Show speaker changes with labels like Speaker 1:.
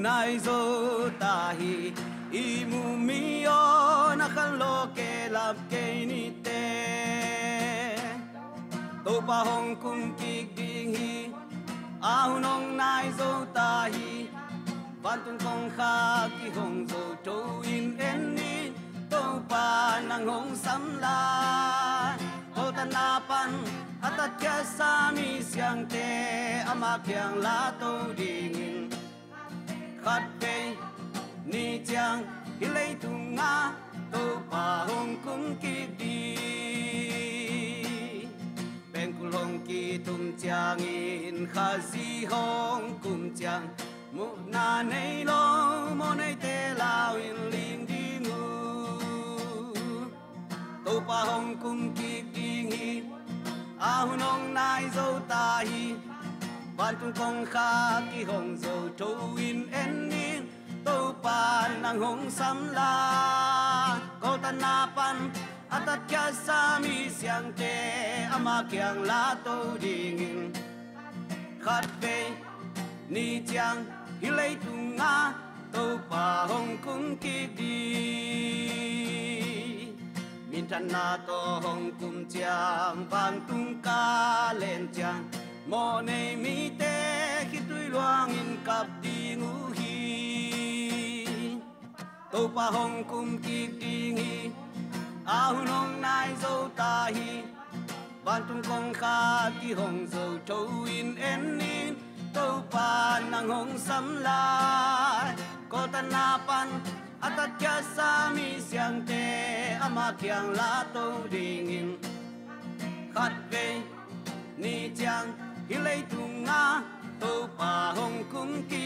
Speaker 1: nai zo tahi i mu mi o na kan lo ke lap ke ni te to pa hong kum ki ding hi a nong nai zo tahi van tun kong kha ki hong zo to in en ni to pa nang hong sam la to ta na pan atat kya sa mi siang te ama kyang la to ding in khát về ni chang hi lấy tung nga to pa hong kum ki di ben kul hong ki tum chang in kha si hong kum chang mu na nei lo mo nei te lao in ling di ngu to pa hong kum ki ding hi a hunong nai zo ta hi van tung kong kha ki hong zo to in en in to pa nang hong sam la ko ta na pan atat kya sa mi siang te ama kyang la to ding in khát về ni chang hi lấy tung nga to pa hong kum ki di min tan na to hong kum chang van tung ka len chang mo nei mi te khi tui loang in kap di ngu hi to pa hong kum ki ding hi a hunong nai zo ta hi van tung kong kha ki hong zo to in en in to pa nang hong sam la ko ta na pan atat kya sa mi siang te ama kyang la to ding in khát về ni chang hi lấy tung nga to pa hong kum ki